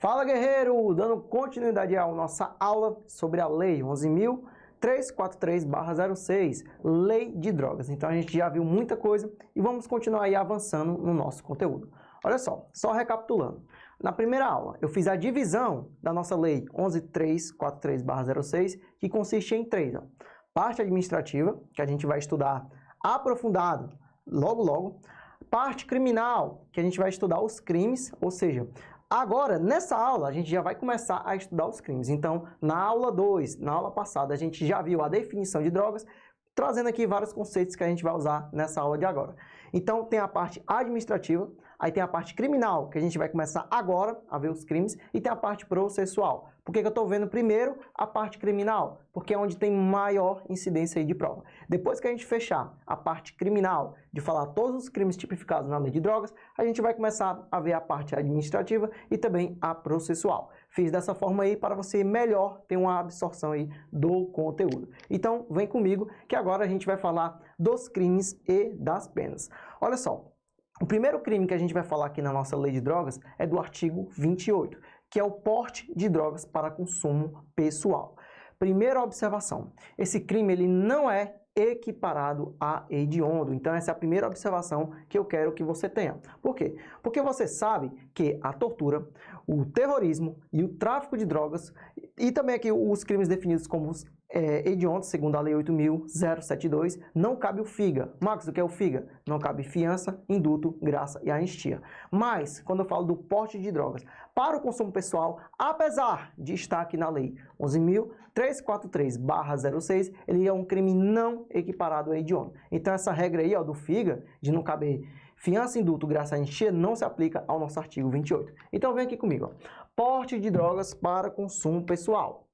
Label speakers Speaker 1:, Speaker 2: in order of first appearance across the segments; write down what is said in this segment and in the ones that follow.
Speaker 1: Fala, guerreiro! Dando continuidade à nossa aula sobre a Lei 11.343/06, Lei de Drogas. Então a gente já viu muita coisa e vamos continuar aí avançando no nosso conteúdo. Olha só recapitulando. Na primeira aula eu fiz a divisão da nossa Lei 11.343/06, que consiste em três. Parte administrativa, que a gente vai estudar aprofundado logo. Parte criminal, que a gente vai estudar os crimes, ou seja, agora, nessa aula, a gente já vai começar a estudar os crimes. Então, na aula 2, na aula passada, a gente já viu a definição de drogas, trazendo aqui vários conceitos que a gente vai usar nessa aula de agora. Então, tem a parte administrativa, aí tem a parte criminal, que a gente vai começar agora a ver os crimes, e tem a parte processual. Por que eu estou vendo primeiro a parte criminal? Porque é onde tem maior incidência aí de prova. Depois que a gente fechar a parte criminal, de falar todos os crimes tipificados na lei de drogas, a gente vai começar a ver a parte administrativa e também a processual. Fiz dessa forma aí para você melhor ter uma absorção aí do conteúdo. Então, vem comigo que agora a gente vai falar dos crimes e das penas. Olha só, o primeiro crime que a gente vai falar aqui na nossa lei de drogas é do artigo 28, que é o porte de drogas para consumo pessoal. Primeira observação, esse crime ele não é equiparado a hediondo. Então essa é a primeira observação que eu quero que você tenha. Por quê? Porque você sabe que a tortura, o terrorismo e o tráfico de drogas e também aqui os crimes definidos como hediondos, segundo a lei 8.072, não cabe o FIGA. Marcos, o que é o FIGA? Não cabe fiança, indulto, graça e anistia. Mas, quando eu falo do porte de drogas para o consumo pessoal, apesar de estar aqui na lei 11.343/06, ele é um crime não equiparado a hediondo. Então essa regra aí do FIGA, de não caber fiança, indulto, graça e anistia, não se aplica ao nosso artigo 28. Então vem aqui comigo. Porte de drogas para consumo pessoal.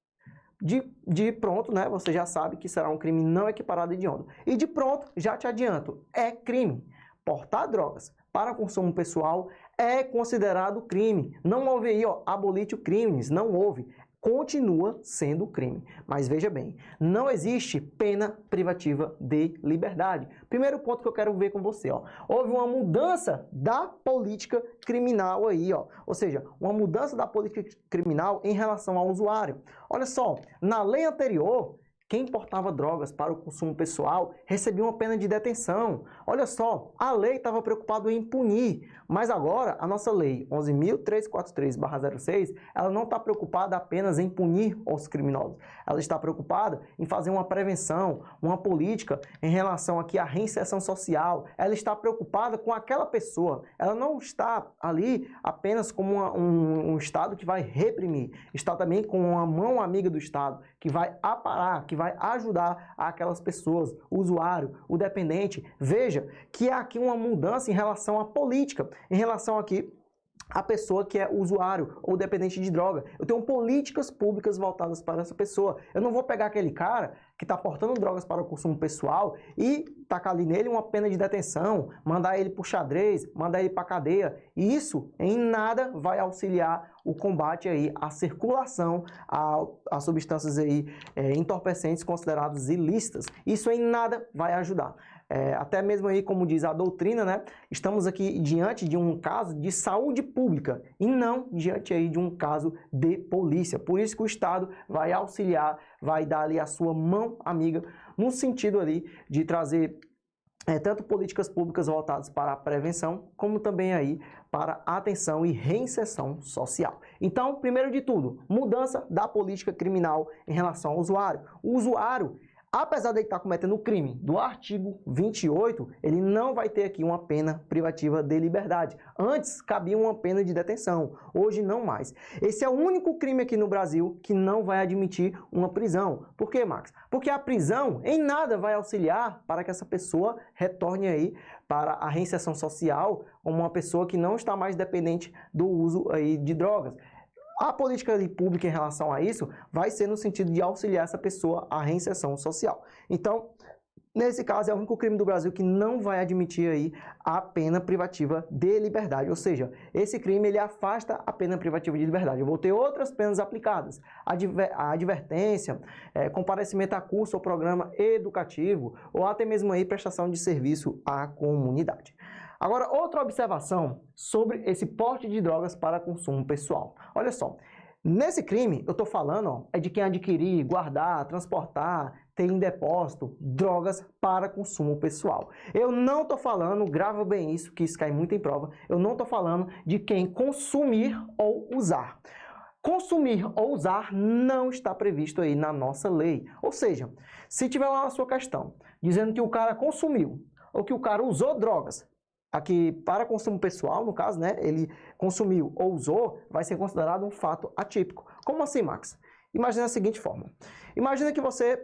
Speaker 1: De pronto, né, você já sabe que será um crime não equiparado a hediondo. E de pronto, já te adianto, é crime. Portar drogas para consumo pessoal é considerado crime. Não houve aí, abolitio crimes, não houve. Continua sendo crime. Mas veja bem, não existe pena privativa de liberdade. Primeiro ponto que eu quero ver com você, houve uma mudança da política criminal aí, ou seja, uma mudança da política criminal em relação ao usuário. Olha só, na lei anterior, quem portava drogas para o consumo pessoal recebia uma pena de detenção. Olha só, a lei estava preocupada em punir, mas agora a nossa lei 11.343/06, ela não está preocupada apenas em punir os criminosos. Ela está preocupada em fazer uma prevenção, uma política em relação aqui à reinserção social. Ela está preocupada com aquela pessoa. Ela não está ali apenas como um Estado que vai reprimir. Está também com uma mão amiga do Estado, que vai aparar, que vai ajudar aquelas pessoas, o usuário, o dependente. Veja que há aqui uma mudança em relação à política, em relação aqui à pessoa que é usuário ou dependente de droga. Eu tenho políticas públicas voltadas para essa pessoa. Eu não vou pegar aquele cara que está portando drogas para o consumo pessoal e tacar ali nele uma pena de detenção, mandar ele para o xadrez, mandar ele para a cadeia. E isso em nada vai auxiliar o combate aí à circulação a substâncias aí entorpecentes consideradas ilícitas. Isso em nada vai ajudar. Até mesmo aí, como diz a doutrina, né? Estamos aqui diante de um caso de saúde pública e não diante aí de um caso de polícia. Por isso que o Estado vai auxiliar, vai dar ali a sua mão amiga no sentido ali de trazer tanto políticas públicas voltadas para a prevenção, como também aí para a atenção e reinserção social. Então, primeiro de tudo, mudança da política criminal em relação ao usuário. O usuário, apesar de ele estar cometendo o crime do artigo 28, ele não vai ter aqui uma pena privativa de liberdade. Antes cabia uma pena de detenção, hoje não mais. Esse é o único crime aqui no Brasil que não vai admitir uma prisão. Por quê, Max? Porque a prisão em nada vai auxiliar para que essa pessoa retorne aí para a reinserção social como uma pessoa que não está mais dependente do uso aí de drogas. A política pública em relação a isso vai ser no sentido de auxiliar essa pessoa à reinserção social. Então, nesse caso, é o único crime do Brasil que não vai admitir aí a pena privativa de liberdade. Ou seja, esse crime ele afasta a pena privativa de liberdade. Eu vou ter outras penas aplicadas. A advertência, comparecimento a curso ou programa educativo, ou até mesmo aí prestação de serviço à comunidade. Agora, outra observação sobre esse porte de drogas para consumo pessoal. Olha só, nesse crime, eu estou falando é de quem adquirir, guardar, transportar, ter em depósito drogas para consumo pessoal. Eu não estou falando, grava bem isso, que isso cai muito em prova, eu não estou falando de quem consumir ou usar. Consumir ou usar não está previsto aí na nossa lei. Ou seja, se tiver lá na sua questão, dizendo que o cara consumiu ou que o cara usou drogas, aqui para consumo pessoal, no caso, né, ele consumiu ou usou, vai ser considerado um fato atípico. Como assim, Max? Imagina da seguinte forma. Imagina que você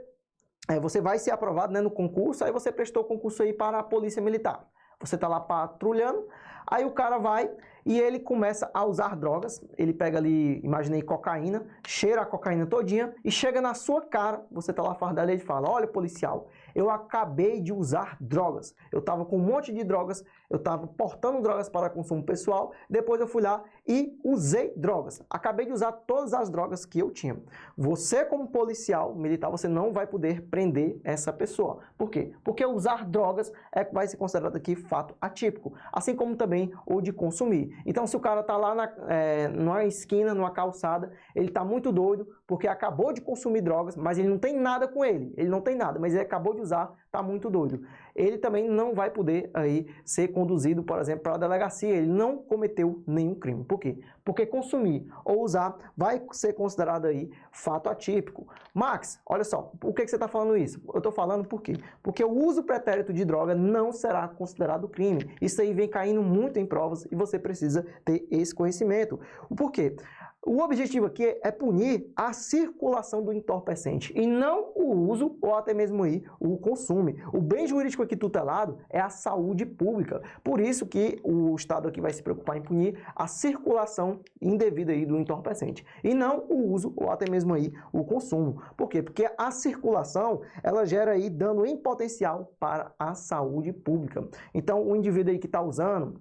Speaker 1: vai ser aprovado, né, no concurso, aí você prestou o concurso aí para a Polícia Militar. Você está lá patrulhando, aí o cara vai e ele começa a usar drogas, ele pega ali, imaginei, cocaína, cheira a cocaína todinha e chega na sua cara, você está lá fardado e ele fala, olha policial, eu acabei de usar drogas, eu estava com um monte de drogas, eu estava portando drogas para consumo pessoal, depois eu fui lá e usei drogas, acabei de usar todas as drogas que eu tinha. Você como policial militar, você não vai poder prender essa pessoa. Por quê? Porque usar drogas vai ser considerado aqui fato atípico, assim como também o de consumir. Então, se o cara está lá numa esquina, numa calçada, ele está muito doido porque acabou de consumir drogas, mas ele não tem nada com ele. Ele não tem nada, mas ele acabou de usar, está muito doido. Ele também não vai poder aí ser conduzido, por exemplo, para a delegacia. Ele não cometeu nenhum crime. Por quê? Porque consumir ou usar vai ser considerado aí fato atípico. Max, olha só, por que você está falando isso? Eu estou falando por quê? Porque o uso pretérito de droga não será considerado crime. Isso aí vem caindo muito em provas e você precisa ter esse conhecimento. Por quê? O objetivo aqui é punir a circulação do entorpecente e não o uso ou até mesmo aí o consumo. O bem jurídico aqui tutelado é a saúde pública. Por isso que o Estado aqui vai se preocupar em punir a circulação indevida aí do entorpecente e não o uso ou até mesmo aí o consumo. Por quê? Porque a circulação ela gera aí dano em potencial para a saúde pública. Então o indivíduo aí que está usando,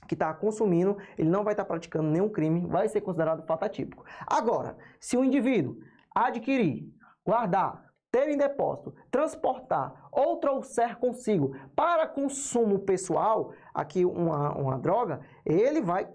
Speaker 1: que está consumindo, ele não vai estar praticando nenhum crime, vai ser considerado fato atípico. Agora, se o indivíduo adquirir, guardar, ter em depósito, transportar ou trouxer consigo para consumo pessoal, aqui uma droga, ele vai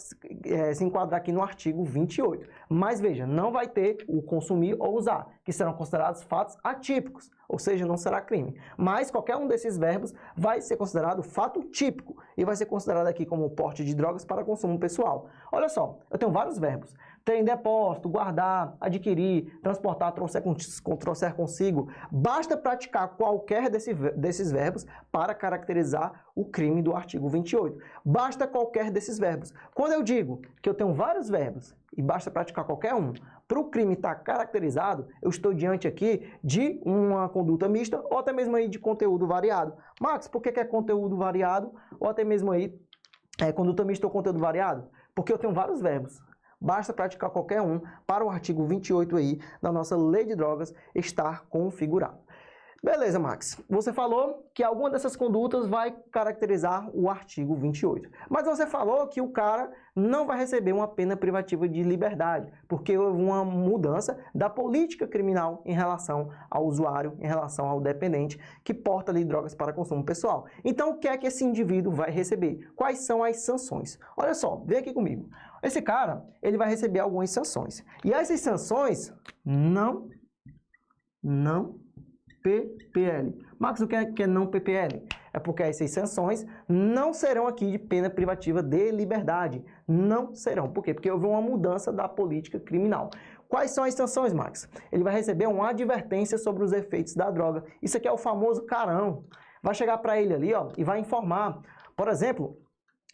Speaker 1: se enquadrar aqui no artigo 28. Mas veja, não vai ter o consumir ou usar, que serão considerados fatos atípicos, ou seja, não será crime. Mas qualquer um desses verbos vai ser considerado fato típico e vai ser considerado aqui como porte de drogas para consumo pessoal. Olha só, eu tenho vários verbos. Ter em depósito, guardar, adquirir, transportar, trouxer consigo. Basta praticar qualquer desses verbos para caracterizar o crime do artigo 28. Basta qualquer desses verbos. Quando eu digo que eu tenho vários verbos e basta praticar qualquer um, para o crime estar caracterizado, eu estou diante aqui de uma conduta mista ou até mesmo aí de conteúdo variado. Max, por que é conteúdo variado ou até mesmo aí conduta mista ou conteúdo variado? Porque eu tenho vários verbos. Basta praticar qualquer um para o artigo 28 aí da nossa lei de drogas estar configurado. Beleza, Max. Você falou que alguma dessas condutas vai caracterizar o artigo 28. Mas você falou que o cara não vai receber uma pena privativa de liberdade, porque houve uma mudança da política criminal em relação ao usuário, em relação ao dependente que porta ali drogas para consumo pessoal. Então, o que é que esse indivíduo vai receber? Quais são as sanções? Olha só, vem aqui comigo. Esse cara, ele vai receber algumas sanções. E essas sanções não PPL. Max, o que é não PPL? É porque essas sanções não serão aqui de pena privativa de liberdade. Não serão. Por quê? Porque houve uma mudança da política criminal. Quais são as sanções, Max? Ele vai receber uma advertência sobre os efeitos da droga. Isso aqui é o famoso carão. Vai chegar para ele ali, ó, e vai informar. Por exemplo,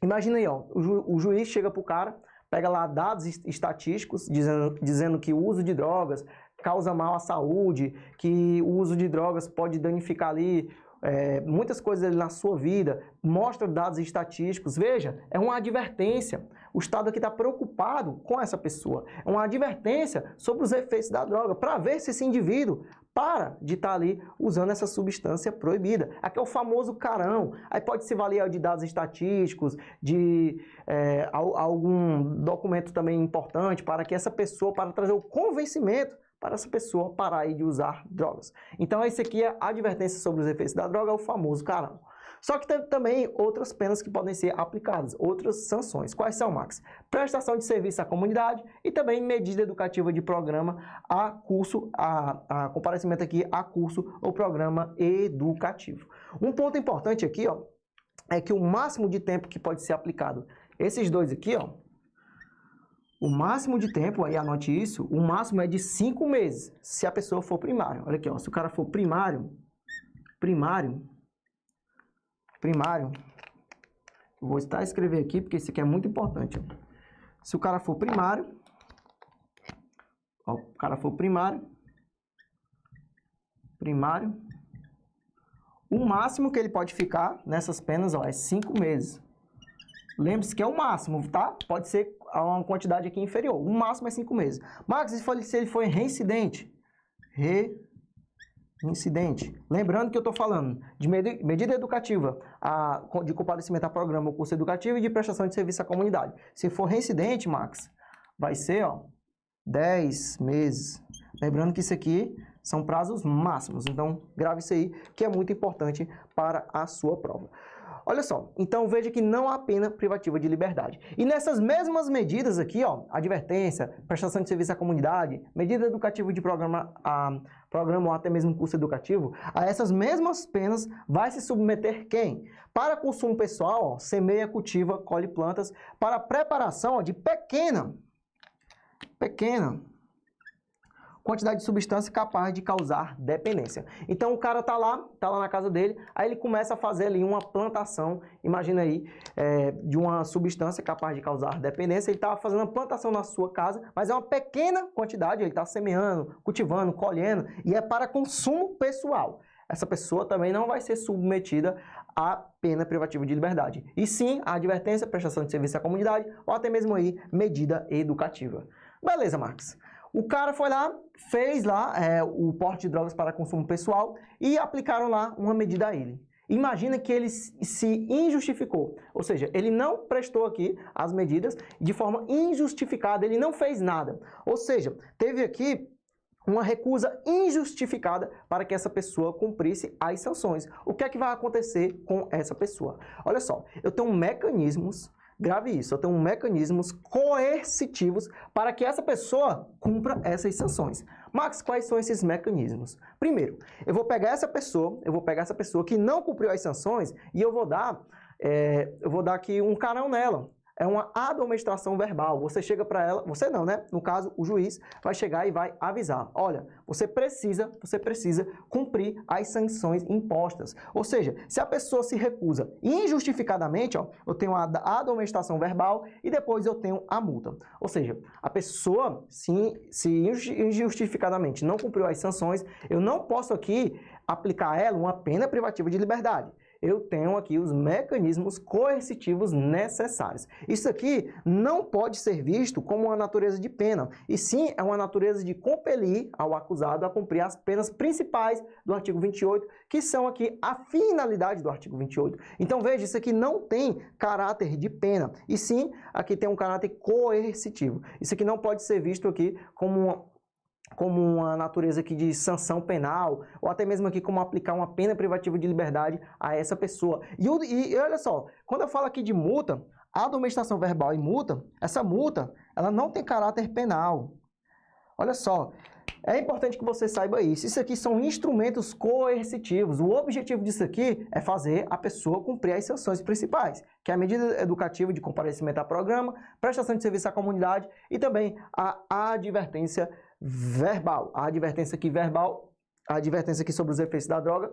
Speaker 1: imagina aí, ó, o juiz chega para o cara, pega lá dados estatísticos dizendo que o uso de drogas causa mal à saúde, que o uso de drogas pode danificar ali muitas coisas ali na sua vida, mostra dados estatísticos. Veja, é uma advertência. O Estado aqui está preocupado com essa pessoa. É uma advertência sobre os efeitos da droga, para ver se esse indivíduo para de estar ali usando essa substância proibida. Aqui é o famoso carão. Aí pode se valer de dados estatísticos, de algum documento também importante para que essa pessoa, para trazer o convencimento para essa pessoa parar aí de usar drogas. Então, esse aqui é a advertência sobre os efeitos da droga, é o famoso carão. Só que tem também outras penas que podem ser aplicadas, outras sanções. Quais são, Max? Prestação de serviço à comunidade e também medida educativa de programa a curso, a comparecimento aqui a curso ou programa educativo. Um ponto importante aqui, ó, é que o máximo de tempo que pode ser aplicado, esses dois aqui, ó, o máximo de tempo, aí anote isso, o máximo é de 5 meses, se a pessoa for primário. Olha aqui, ó, se o cara for primário, eu vou escrever aqui, porque isso aqui é muito importante. Ó. Se o cara for primário, ó, o cara for primário, o máximo que ele pode ficar nessas penas, ó, é 5 meses. Lembre-se que é o máximo, tá? Pode ser uma quantidade aqui inferior. O máximo é 5 meses. Max, se ele for reincidente, lembrando que eu estou falando de medida educativa, de comparecimento a programa ou curso educativo e de prestação de serviço à comunidade. Se for reincidente, Max, vai ser, ó, 10 meses. Lembrando que isso aqui são prazos máximos. Então, grave isso aí, que é muito importante para a sua prova. Olha só, então veja que não há pena privativa de liberdade. E nessas mesmas medidas aqui, ó, advertência, prestação de serviço à comunidade, medida educativa de programa ou até mesmo curso educativo, a essas mesmas penas vai se submeter quem? Para consumo pessoal, ó, semeia, cultiva, colhe plantas, para preparação, ó, de pequena quantidade de substância capaz de causar dependência. Então o cara tá lá na casa dele, aí ele começa a fazer ali uma plantação, imagina aí, de uma substância capaz de causar dependência. Ele tá fazendo uma plantação na sua casa, mas é uma pequena quantidade, ele tá semeando, cultivando, colhendo, e é para consumo pessoal. Essa pessoa também não vai ser submetida à pena privativa de liberdade. E sim, a advertência, prestação de serviço à comunidade, ou até mesmo aí, medida educativa. Beleza, Max. O cara foi lá, fez lá o porte de drogas para consumo pessoal e aplicaram lá uma medida a ele. Imagina que ele se injustificou, ou seja, ele não prestou aqui as medidas de forma injustificada, ele não fez nada. Ou seja, teve aqui uma recusa injustificada para que essa pessoa cumprisse as sanções. O que é que vai acontecer com essa pessoa? Olha só, eu tenho mecanismos. Grave isso, eu tenho mecanismos coercitivos para que essa pessoa cumpra essas sanções. Max, quais são esses mecanismos? Primeiro, eu vou pegar essa pessoa que não cumpriu as sanções e eu vou dar aqui um carão nela. É uma admoestação verbal. Você chega para ela, você não, né? No caso, o juiz vai chegar e vai avisar. Olha, você precisa cumprir as sanções impostas. Ou seja, se a pessoa se recusa injustificadamente, ó, eu tenho a admoestação verbal e depois eu tenho a multa. Ou seja, a pessoa, se injustificadamente não cumpriu as sanções, eu não posso aqui aplicar a ela uma pena privativa de liberdade. Eu tenho aqui os mecanismos coercitivos necessários. Isso aqui não pode ser visto como uma natureza de pena, e sim é uma natureza de compelir ao acusado a cumprir as penas principais do artigo 28, que são aqui a finalidade do artigo 28. Então veja, isso aqui não tem caráter de pena, e sim aqui tem um caráter coercitivo. Isso aqui não pode ser visto aqui como uma natureza aqui de sanção penal, ou até mesmo aqui como aplicar uma pena privativa de liberdade a essa pessoa. E olha só, quando eu falo aqui de multa, admoestação verbal e multa, essa multa, ela não tem caráter penal. Olha só, é importante que você saiba isso. Isso aqui são instrumentos coercitivos. O objetivo disso aqui é fazer a pessoa cumprir as sanções principais, que é a medida educativa de comparecimento a programa, prestação de serviço à comunidade e também a advertência verbal. A advertência aqui sobre os efeitos da droga.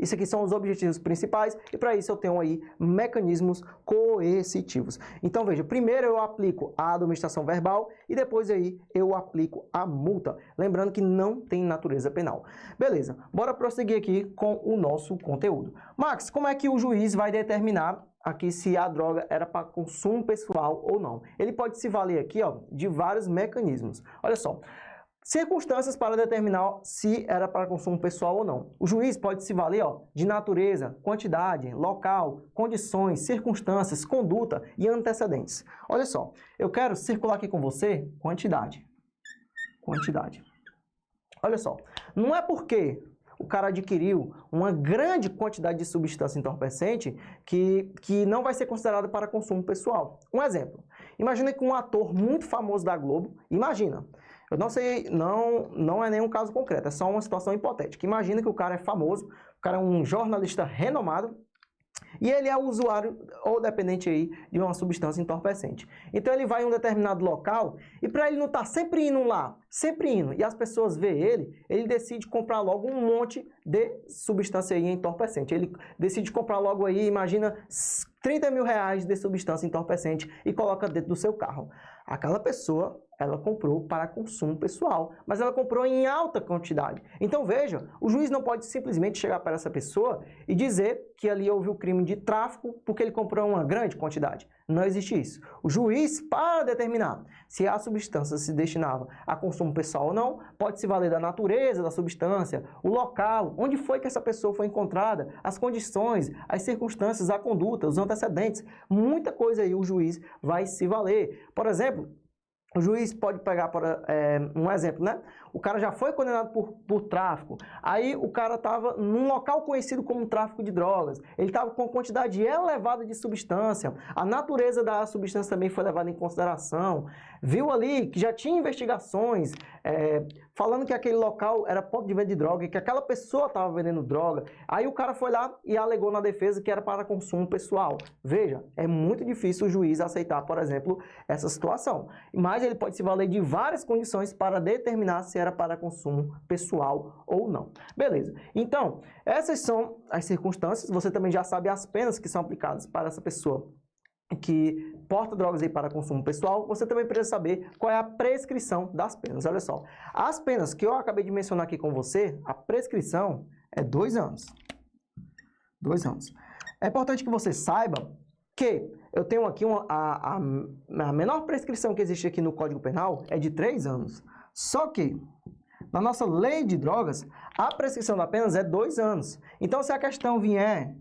Speaker 1: Isso aqui são os objetivos principais e para isso eu tenho aí mecanismos coercitivos. Então veja, primeiro eu aplico a admoestação verbal e depois aí eu aplico a multa. Lembrando que não tem natureza penal. Beleza, bora prosseguir aqui com o nosso conteúdo. Max, como é que o juiz vai determinar aqui se a droga era para consumo pessoal ou não? Ele pode se valer aqui, ó, de vários mecanismos. Olha só. Circunstâncias para determinar se era para consumo pessoal ou não. O juiz pode se valer, ó, de natureza, quantidade, local, condições, circunstâncias, conduta e antecedentes. Olha só, eu quero circular aqui com você quantidade. Olha só, não é porque o cara adquiriu uma grande quantidade de substância entorpecente que não vai ser considerada para consumo pessoal. Um exemplo, imagina que um ator muito famoso da Globo, imagina, eu não sei, não é nenhum caso concreto, é só uma situação hipotética. Imagina que o cara é famoso, o cara é um jornalista renomado, e ele é usuário ou dependente aí de uma substância entorpecente. Então ele vai em um determinado local e para ele não estar sempre indo lá, sempre indo, e as pessoas veem ele decide comprar logo um monte de substância aí entorpecente. Ele decide comprar logo aí, imagina, 30 mil reais de substância entorpecente e coloca dentro do seu carro. Aquela pessoa, ela comprou para consumo pessoal, mas ela comprou em alta quantidade. Então veja, o juiz não pode simplesmente chegar para essa pessoa e dizer que ali houve o crime de tráfico porque ele comprou uma grande quantidade. Não existe isso. O juiz, para determinar se a substância se destinava a consumo pessoal ou não, pode se valer da natureza da substância, o local, onde foi que essa pessoa foi encontrada, as condições, as circunstâncias, a conduta, os antecedentes, muita coisa aí o juiz vai se valer. Por exemplo, o juiz pode pegar, um exemplo, né? O cara já foi condenado por tráfico, aí o cara estava num local conhecido como tráfico de drogas, ele estava com uma quantidade elevada de substância, a natureza da substância também foi levada em consideração, viu ali que já tinha investigações falando que aquele local era ponto de venda de droga e que aquela pessoa estava vendendo droga, aí o cara foi lá e alegou na defesa que era para consumo pessoal. Veja, é muito difícil o juiz aceitar, por exemplo, essa situação, mas ele pode se valer de várias condições para determinar se era para consumo pessoal ou não. Beleza. Então, essas são as circunstâncias. Você também já sabe as penas que são aplicadas para essa pessoa que porta drogas aí para consumo pessoal. Você também precisa saber qual é a prescrição das penas. Olha só, as penas que eu acabei de mencionar aqui com você, a prescrição é 2 anos. 2 anos. É importante que você saiba que eu tenho aqui a menor prescrição que existe aqui no Código Penal é de 3 anos. Só que, na nossa lei de drogas, a prescrição das penas é 2 anos. Então, se a questão vier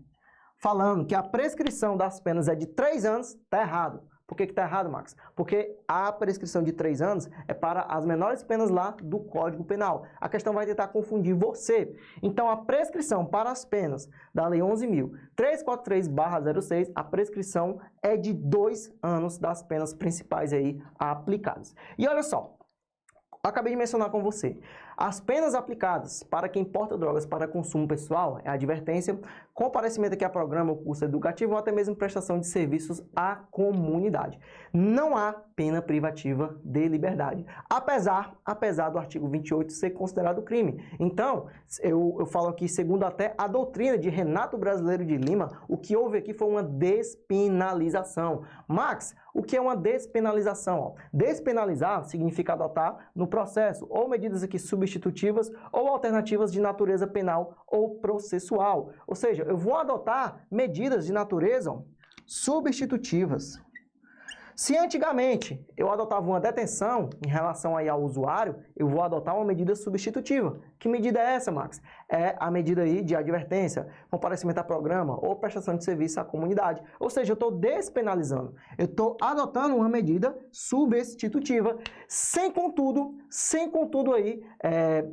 Speaker 1: falando que a prescrição das penas é de 3 anos, está errado. Por que está errado, Max? Porque a prescrição de 3 anos é para as menores penas lá do Código Penal. A questão vai tentar confundir você. Então, a prescrição para as penas da Lei 11.343/06, a prescrição é de 2 anos das penas principais aí aplicadas. E olha só, acabei de mencionar com você, as penas aplicadas para quem porta drogas para consumo pessoal é advertência, comparecimento aqui a programa ou curso educativo ou até mesmo prestação de serviços à comunidade. Não há pena privativa de liberdade, apesar do artigo 28 ser considerado crime. Então, eu falo aqui, segundo até a doutrina de Renato Brasileiro de Lima, o que houve aqui foi uma despenalização. Max, o que é uma despenalização? Despenalizar significa adotar no processo ou medidas aqui substitutivas ou alternativas de natureza penal ou processual. Ou seja, eu vou adotar medidas de natureza substitutivas. Se antigamente eu adotava uma detenção em relação aí ao usuário, eu vou adotar uma medida substitutiva. Que medida é essa, Max? É a medida aí de advertência, comparecimento a programa ou prestação de serviço à comunidade. Ou seja, eu estou despenalizando. Eu estou adotando uma medida substitutiva, sem contudo aí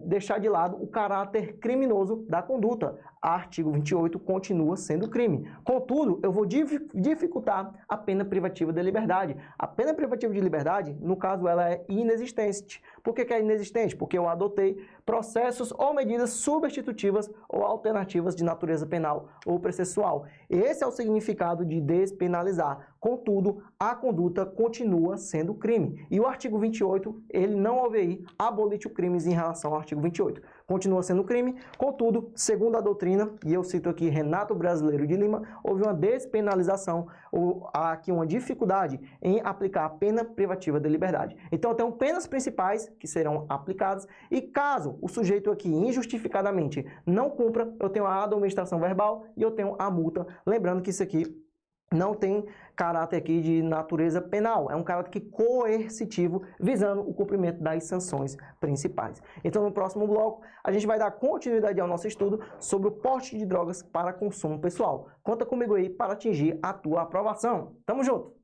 Speaker 1: deixar de lado o caráter criminoso da conduta. Artigo 28 continua sendo crime. Contudo, eu vou dificultar a pena privativa de liberdade. A pena privativa de liberdade, no caso, ela é inexistente. Por que é inexistente? Porque eu adotei processos ou medidas substitutivas ou alternativas de natureza penal ou processual. Esse é o significado de despenalizar. Contudo, a conduta continua sendo crime. E o artigo 28, ele não houve aí abolite o crime em relação ao artigo 28. Continua sendo crime, contudo, segundo a doutrina, e eu cito aqui Renato Brasileiro de Lima, houve uma despenalização, ou há aqui uma dificuldade em aplicar a pena privativa de liberdade. Então, eu tenho penas principais que serão aplicadas, e caso o sujeito aqui injustificadamente não cumpra, eu tenho a admoestação verbal e eu tenho a multa. Lembrando que isso aqui não tem caráter aqui de natureza penal, é um caráter coercitivo, visando o cumprimento das sanções principais. Então, no próximo bloco, a gente vai dar continuidade ao nosso estudo sobre o porte de drogas para consumo pessoal. Conta comigo aí para atingir a tua aprovação. Tamo junto!